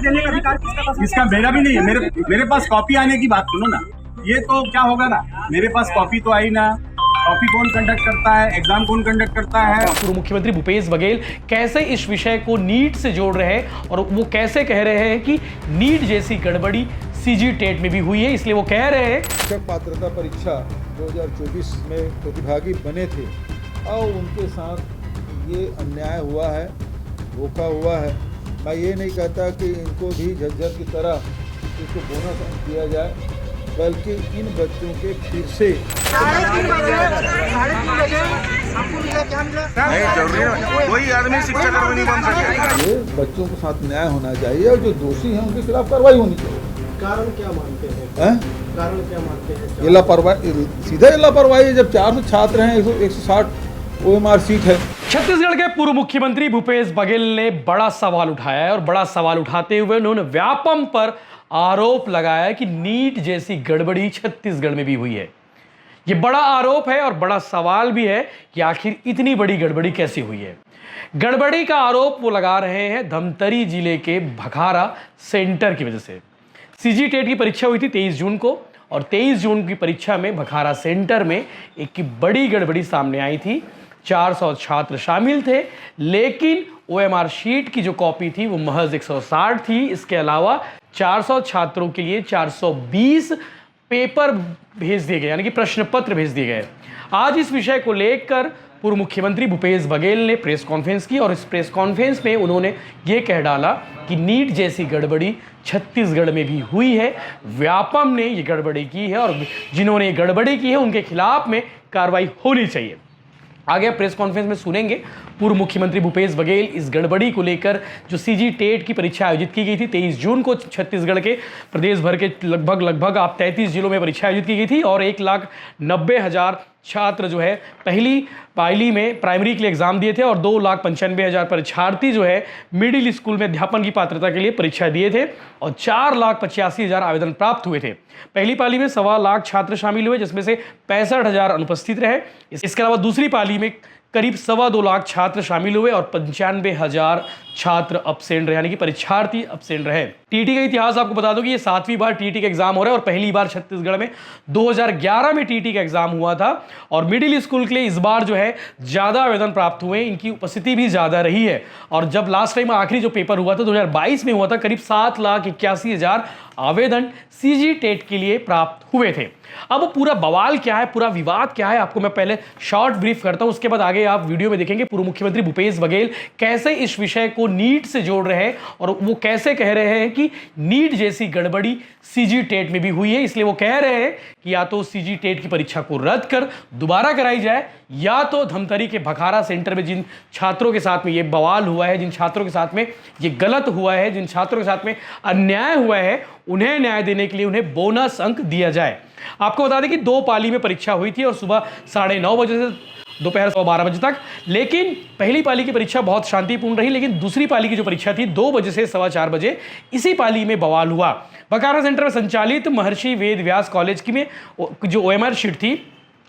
देने का अधिकार किसका पास है? इसका मेरा भी नहीं है। मेरे पास कॉपी आने की बात सुनो ना, ये तो क्या होगा ना, मेरे पास कॉपी तो आई ना। कॉपी कौन कंडक्ट करता है, एग्जाम कौन कंडक्ट करता है? पूर्व मुख्यमंत्री भूपेश बघेल कैसे इस विषय को नीट से जोड़ रहे हैं और वो कैसे कह रहे हैं कि नीट जैसी गड़बड़ी सीजी टेट में भी हुई है, इसलिए वो कह रहे हैं शिक्षक पात्रता परीक्षा 2024 में प्रतिभागी बने थे और उनके साथ ये अन्याय हुआ है, धोखा हुआ है। मैं ये नहीं कहता कि इनको भी झज्जर की तरह इसको बोनस अंक दिया जाए, बल्कि इन बच्चों के फिर से कोई आदमी शिक्षा कर्मी नहीं बन सके। ये बच्चों के साथ न्याय होना चाहिए और जो दोषी हैं उनके खिलाफ कार्रवाई होनी चाहिए। कारण क्या मानते हैं? कारण क्या मानते हैं? ये लापरवाही, सीधा ये लापरवाही है। जब 400 छात्र हैं, 160 OMR सीट है। छत्तीसगढ़ के पूर्व मुख्यमंत्री भूपेश बघेल ने बड़ा सवाल उठाया है और बड़ा सवाल उठाते हुए उन्होंने व्यापम पर आरोप लगाया कि नीट जैसी गड़बड़ी छत्तीसगढ़ में भी हुई है। यह बड़ा आरोप है और बड़ा सवाल भी है कि आखिर इतनी बड़ी गड़बड़ी कैसे हुई है। गड़बड़ी का आरोप वो लगा रहे हैं धमतरी जिले के भखारा सेंटर की वजह से। सीजी टेट की परीक्षा हुई थी 23 जून को और 23 जून की परीक्षा में भखारा सेंटर में एक बड़ी गड़बड़ी सामने आई थी। 400 छात्र शामिल थे, लेकिन OMR शीट की जो कॉपी थी वो महज 160 थी। इसके अलावा 400 छात्रों के लिए 420 पेपर भेज दिए गए, यानी कि प्रश्न पत्र भेज दिए गए। आज इस विषय को लेकर पूर्व मुख्यमंत्री भूपेश बघेल ने प्रेस कॉन्फ्रेंस की और इस प्रेस कॉन्फ्रेंस में उन्होंने ये कह डाला कि नीट जैसी गड़बड़ी छत्तीसगढ़ में भी हुई है। व्यापम ने ये गड़बड़ी की है और जिन्होंने ये गड़बड़ी की है उनके खिलाफ में कार्रवाई होनी चाहिए। आगे प्रेस कॉन्फ्रेंस में सुनेंगे पूर्व मुख्यमंत्री भूपेश बघेल इस गड़बड़ी को लेकर जो सीजी टेट की परीक्षा आयोजित की गई थी 23 जून को छत्तीसगढ़ के प्रदेश भर के लगभग आप 33 जिलों में परीक्षा आयोजित की गई थी और 1,90,000 छात्र जो है पहली पाली में प्राइमरी के लिए एग्जाम दिए थे और 2,95,000 परीक्षार्थी जो है मिडिल स्कूल में अध्यापन की पात्रता के लिए परीक्षा दिए थे और 4,85,000 आवेदन प्राप्त हुए थे। पहली पाली में 1.25 लाख छात्र शामिल हुए, जिसमें से 65,000 अनुपस्थित रहे। इसके अलावा दूसरी पाली में करीब 2.25 लाख छात्र शामिल हुए और 95,000 छात्र अब्सेंट रहे, यानी कि परीक्षार्थी अब्सेंट रहे। टीटी का इतिहास आपको बता दो कि ये 7वीं बार टीटी का एग्जाम हो रहा है और पहली बार छत्तीसगढ़ में 2011 में टीटी का एग्जाम हुआ था और मिडिल स्कूल के लिए इस बार जो है ज्यादा आवेदन प्राप्त हुए, इनकी उपस्थिति भी ज्यादा रही है। और जब लास्ट टाइम आखिरी जो पेपर हुआ था 2022 में हुआ था, करीब 7,81,000 आवेदन सीजी टेट के लिए प्राप्त हुए थे। अब पूरा बवाल क्या है, पूरा विवाद क्या है, आपको मैं पहले शॉर्ट ब्रीफ करता हूं, उसके बाद आगे आप वीडियो में देखेंगे पूर्व मुख्यमंत्री भूपेश बघेल कैसे इस विषय को नीट से जोड़ रहे हैं और वो कैसे कह रहे हैं कि नीट जैसी गड़बड़ी सीजी टेट में भी हुई है। इसलिए वो कह रहे हैं कि या तो सीजी टेट की परीक्षा को रद्द कर दोबारा कराई जाए, या तो धमतरी के भखारा सेंटर में जिन छात्रों के साथ में ये बवाल हुआ है, जिन छात्रों के साथ में ये गलत हुआ है, जिन छात्रों के साथ में अन्याय हुआ है, उन्हें न्याय देने के लिए उन्हें बोनस अंक दिया जाए। आपको बता दें कि 2 पाली में परीक्षा हुई थी और सुबह 9:30 बजे से दोपहर 12 बजे तक, लेकिन पहली पाली की परीक्षा बहुत शांतिपूर्ण रही। लेकिन दूसरी पाली की जो परीक्षा थी 2 बजे से 4:15 बजे, इसी पाली में बवाल हुआ। बकारा सेंटर में संचालित महर्षि वेद व्यास कॉलेज की में जो OMR शीट थी,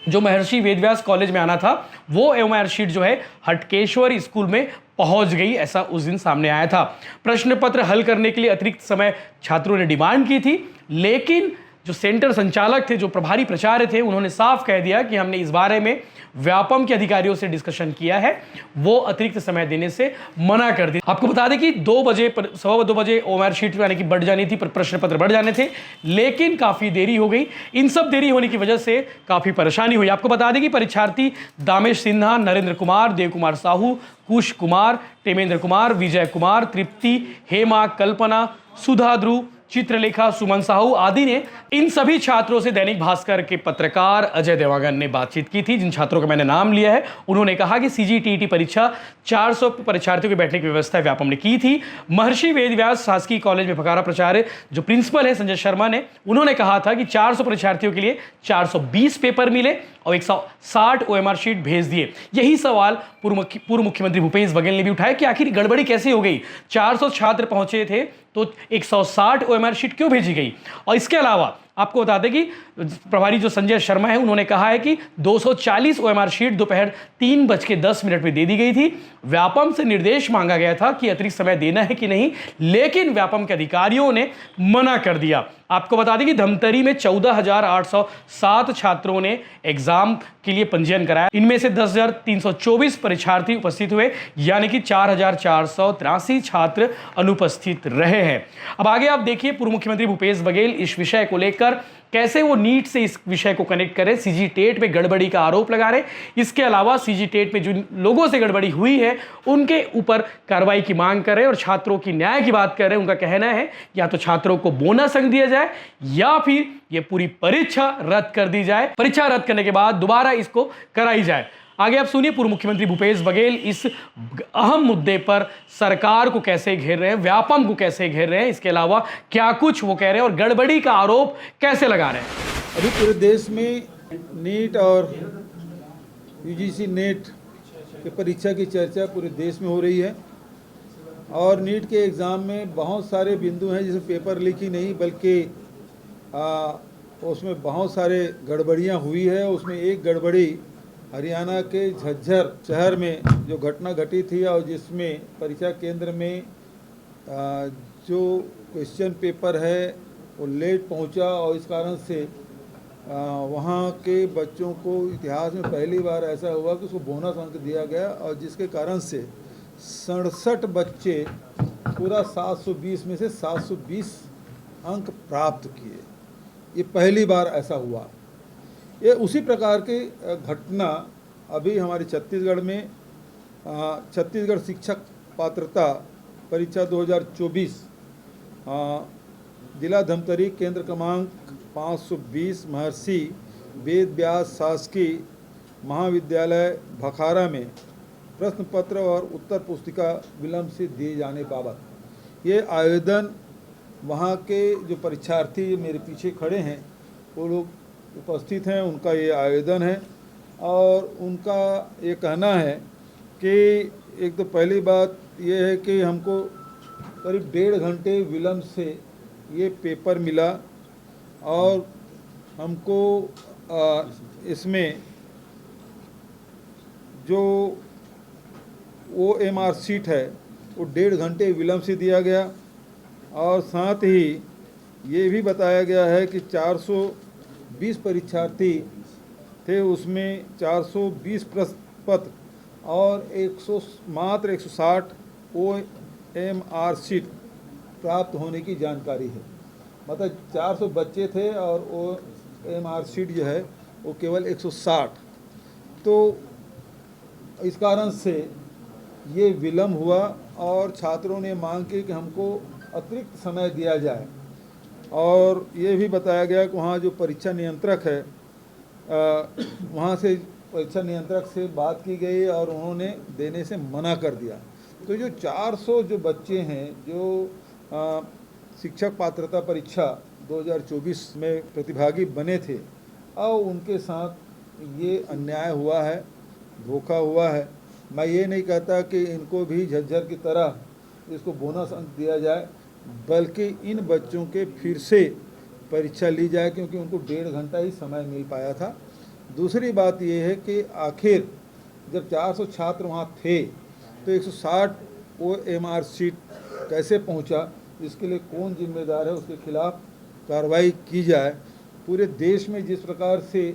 जो महर्षि वेद व्यास कॉलेज में आना था, वो OMR शीट जो है हटकेश्वर स्कूल में पहुंच गई, ऐसा उस दिन सामने आया था। प्रश्न पत्र हल करने के लिए अतिरिक्त समय छात्रों ने डिमांड की थी, लेकिन जो सेंटर संचालक थे, जो प्रभारी प्राचार्य थे, उन्होंने साफ कह दिया कि हमने इस बारे में व्यापम के अधिकारियों से डिस्कशन किया है, वो अतिरिक्त समय देने से मना कर दिया। आपको बता दें कि 2 बजे 2:15 बजे OMR शीट यानी कि बढ़ जानी थी, प्रश्न पत्र बढ़ जाने थे, लेकिन काफी देरी हो गई। इन सब देरी होने की वजह से काफी परेशानी हुई। आपको बता दें कि परीक्षार्थी दामेश सिन्हा, नरेंद्र कुमार, देव कुमार साहू, कुश कुमार, टेमेंद्र कुमार, विजय कुमार, तृप्ति, हेमा, कल्पना, सुधा ध्रुव, चित्रलेखा, सुमन साहू आदि ने, इन सभी छात्रों से दैनिक भास्कर के पत्रकार अजय देवांगन ने बातचीत की थी। जिन छात्रों का मैंने नाम लिया है, उन्होंने कहा कि सीजीटीटी परीक्षा 400 परीक्षार्थियों के बैठने की व्यवस्था व्यापम ने की थी। महर्षि वेदव्यास शासकीय कॉलेज में भखारा प्राचार्य जो प्रिंसिपल है संजय शर्मा ने, उन्होंने कहा था कि 400 परीक्षार्थियों के लिए 420 पेपर मिले और 160 OMR शीट भेज दिए। यही सवाल पूर्व मुख्यमंत्री भूपेश बघेल ने भी उठाया कि आखिर गड़बड़ी कैसे हो गई, 400 छात्र पहुंचे थे तो 160 OMR शीट क्यों भेजी गई। और इसके अलावा आपको बता दें कि प्रभारी जो संजय शर्मा है उन्होंने कहा है कि 240 OMR शीट दोपहर 3:10 में दे दी गई थी। व्यापम से निर्देश मांगा गया था कि अतिरिक्त समय देना है कि नहीं, लेकिन व्यापम के अधिकारियों ने मना कर दिया। आपको बता दें कि धमतरी में 14,807 छात्रों ने एग्जाम के लिए पंजीयन कराया। इनमें से 10,324 परीक्षार्थी उपस्थित हुए, यानी कि 4,483 छात्र अनुपस्थित रहे हैं। अब आगे आप देखिए पूर्व मुख्यमंत्री भूपेश बघेल इस विषय को लेकर कैसे वो नीट से इस विषय को कनेक्ट करें, सीजी टेट में गड़बड़ी का आरोप लगा रहे। इसके अलावा सीजी टेट में जिन लोगों से गड़बड़ी हुई है उनके ऊपर कार्रवाई की मांग कर रहे हैं और छात्रों की न्याय की बात कर रहे हैं। उनका कहना है या तो छात्रों को बोनस अंक दिया जाए या फिर ये पूरी परीक्षा रद्द कर दी जाए। परीक्षा रद्द करने के बाद दोबारा इसको कराई जाए। आगे आप सुनिए पूर्व मुख्यमंत्री भूपेश बघेल इस अहम मुद्दे पर सरकार को कैसे घेर रहे हैं, व्यापम को कैसे घेर रहे हैं, इसके अलावा क्या कुछ वो कह रहे हैं और गड़बड़ी का आरोप कैसे लगा रहे हैं। अभी पूरे देश में नीट और यूजीसी नेट की परीक्षा की चर्चा पूरे देश में हो रही है और नीट के एग्ज़ाम में बहुत सारे बिंदु हैं, जैसे पेपर लीक ही नहीं बल्कि उसमें बहुत सारे गड़बड़ियाँ हुई है। उसमें एक गड़बड़ी हरियाणा के झज्जर शहर में जो घटना घटी थी और जिसमें परीक्षा केंद्र में जो क्वेश्चन पेपर है वो लेट पहुंचा और इस कारण से वहाँ के बच्चों को इतिहास में पहली बार ऐसा हुआ कि उसको बोनस अंक दिया गया और जिसके कारण से 67 बच्चे पूरा 720 में से 720 अंक प्राप्त किए। ये पहली बार ऐसा हुआ। ये उसी प्रकार की घटना अभी हमारे छत्तीसगढ़ में छत्तीसगढ़ शिक्षक पात्रता परीक्षा 2024 जिला धमतरी केंद्र क्रमांक 520 महर्षि वेद व्यास शासकीय महाविद्यालय भखारा में प्रश्न पत्र और उत्तर पुस्तिका विलंब से दिए जाने बाबत ये आवेदन वहाँ के जो परीक्षार्थी मेरे पीछे खड़े हैं वो लोग उपस्थित हैं, उनका ये आवेदन है और उनका ये कहना है कि एक तो पहली बात ये है कि हमको करीब 1.5 घंटे विलंब से ये पेपर मिला और हमको इसमें जो OMR शीट है वो 1.5 घंटे विलंब से दिया गया और साथ ही ये भी बताया गया है कि 420 परीक्षार्थी थे, उसमें 420 प्रश्न पत्र और मात्र 160 OMR शीट प्राप्त होने की जानकारी है। मतलब 400 बच्चे थे और OMR शीट जो है वो केवल 160। तो इस कारण से ये विलम्ब हुआ और छात्रों ने मांग की कि हमको अतिरिक्त समय दिया जाए और ये भी बताया गया कि वहाँ जो परीक्षा नियंत्रक है वहाँ से परीक्षा नियंत्रक से बात की गई और उन्होंने देने से मना कर दिया। तो जो 400 जो बच्चे हैं जो शिक्षक पात्रता परीक्षा 2024 में प्रतिभागी बने थे और उनके साथ ये अन्याय हुआ है, धोखा हुआ है। मैं ये नहीं कहता कि इनको भी झज्जर की तरह इसको बोनस अंक दिया जाए, बल्कि इन बच्चों के फिर से परीक्षा ली जाए क्योंकि उनको 1.5 घंटा ही समय मिल पाया था। दूसरी बात ये है कि आखिर जब 400 छात्र वहाँ थे तो 160 OMR शीट कैसे पहुँचा, इसके लिए कौन जिम्मेदार है, उसके खिलाफ कार्रवाई की जाए। पूरे देश में जिस प्रकार से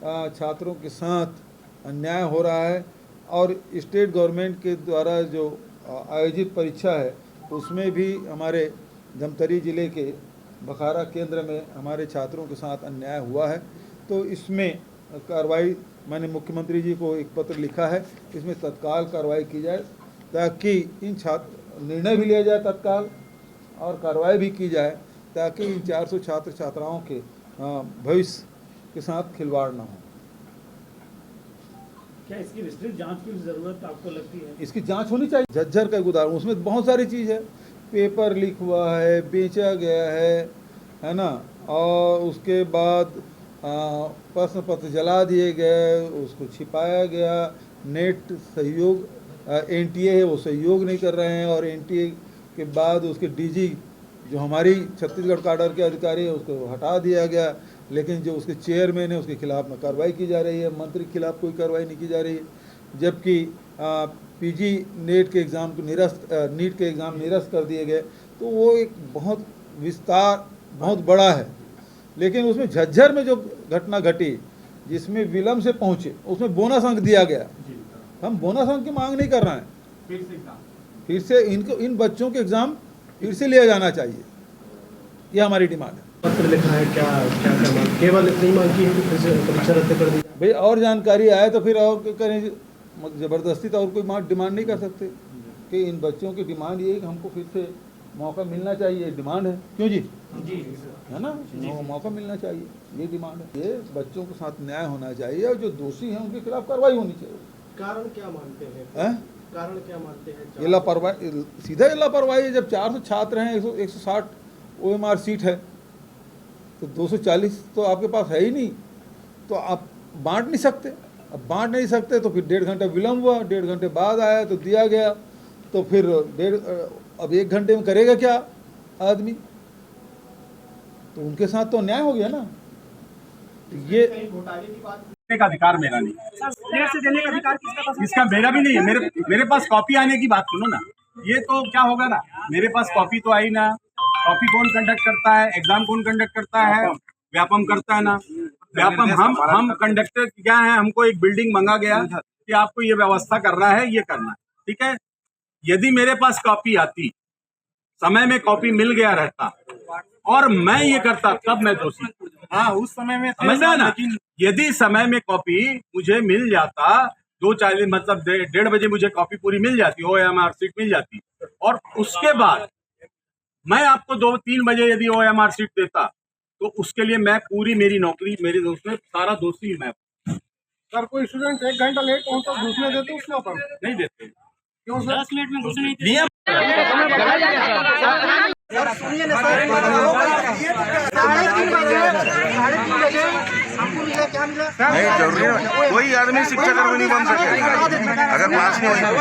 छात्रों के साथ अन्याय हो रहा है और स्टेट गवर्नमेंट के द्वारा जो आयोजित परीक्षा है उसमें भी हमारे धमतरी ज़िले के भखारा केंद्र में हमारे छात्रों के साथ अन्याय हुआ है। तो इसमें कार्रवाई मैंने मुख्यमंत्री जी को एक पत्र लिखा है, इसमें तत्काल कार्रवाई की जाए ताकि इन छात्र निर्णय भी लिया जाए तत्काल और कार्रवाई भी की जाए ताकि इन 400 छात्र छात्राओं के भविष्य के साथ खिलवाड़ ना हो। क्या इसकी विस्तृत जांच की जरूरत आपको लगती है? इसकी जांच होनी चाहिए। झज्जर का एक उदाहरण, उसमें बहुत सारी चीज़ है, पेपर लीक हुआ है, बेचा गया है ना, और उसके बाद प्रश्न पत्र जला दिए गए, उसको छिपाया गया, नेट सहयोग NTA है वो सहयोग नहीं कर रहे हैं और NTA के बाद उसके DG जो हमारी छत्तीसगढ़ काडर के अधिकारी है उसको हटा दिया गया, लेकिन जो उसके चेयरमैन है उसके खिलाफ में कार्रवाई की जा रही है, मंत्री के खिलाफ कोई कार्रवाई नहीं की जा रही है। जबकि पीजी नीट के एग्ज़ाम निरस्त कर दिए गए, तो वो एक बहुत विस्तार बहुत बड़ा है। लेकिन उसमें झज्जर में जो घटना घटी जिसमें विलम्ब से पहुँचे उसमें बोनस अंक दिया गया। हम बोनस अंक की मांग नहीं कर रहे हैं, फिर से इन बच्चों के एग्ज़ाम फिर से लिया जाना चाहिए, ये हमारी डिमांड है। पत्र लिखा है, क्या क्या क्या मांग, केवल इतनी मांग की है कि फिर से परीक्षा रद्द कर दी? भाई और जानकारी आए तो फिर और करें, ज़बरदस्ती तो और कोई डिमांड नहीं कर सकते कि इन बच्चों की डिमांड ये है कि हमको फिर से मौका मिलना चाहिए, डिमांड है। क्यों जी? जी है ना, मौका मिलना चाहिए, ये डिमांड है। ये बच्चों के साथ न्याय होना चाहिए और जो दोषी हैं उनके खिलाफ कार्रवाई होनी चाहिए। कारण क्या मानते हैं? कारण क्या मानते हैं? ये लापरवाही, सीधा ये लापरवाही है। जब 400 छात्र हैं, 160 OMR सीट है, तो 240 तो आपके पास है ही नहीं, तो आप बांट नहीं सकते। अब बांट नहीं सकते तो फिर 1.5 घंटा विलम्ब हुआ, 1.5 घंटे बाद आया तो दिया गया, तो फिर अब 1 घंटे में करेगा क्या आदमी? तो उनके साथ तो अन्याय हो गया ना। ये घोटाले की बात का अधिकार मेरा नहीं, देने का अधिकार किसका पास? इसका मेरा भी नहीं है। मेरे पास कॉपी आने की बात सुनो ना, ये तो क्या होगा ना, मेरे पास कॉपी तो आई ना। कॉपी कौन कंडक्ट करता है, एग्जाम कौन कंडक्ट करता है? व्यापम करता है ना। व्यापम हम कंडक्टर क्या है, हमको एक बिल्डिंग मंगा गया कि आपको ये व्यवस्था करना है, ये करना है, ठीक है। यदि मेरे पास कॉपी आती, समय में कॉपी मिल गया रहता और मैं ये करता, तब मैं दोषी। हाँ, उस समय में समझना ना, यदि समय में कॉपी मुझे मिल जाता, 2:40 मतलब 1:30 बजे मुझे कॉपी पूरी मिल जाती, OMR सीट मिल जाती, और उसके बाद मैं आपको 2-3 बजे यदि OMR सीट देता, तो उसके लिए मैं पूरी मेरी नौकरी, मेरे दोस्त में सारा दोषी मैं। सर, कोई स्टूडेंट 1 घंटा लेट पहुंचा, घुसने देते उसके ऊपर? नहीं देते। क्यों सर? 10 मिनट में घुसने नहीं नियम सुनिए ना सर, 3:30 बजे हमको मिला, क्या मिला? नहीं जरूरी है, कोई आदमी शिक्षा कर्मी नहीं बन सके अगर पास नहीं होगा।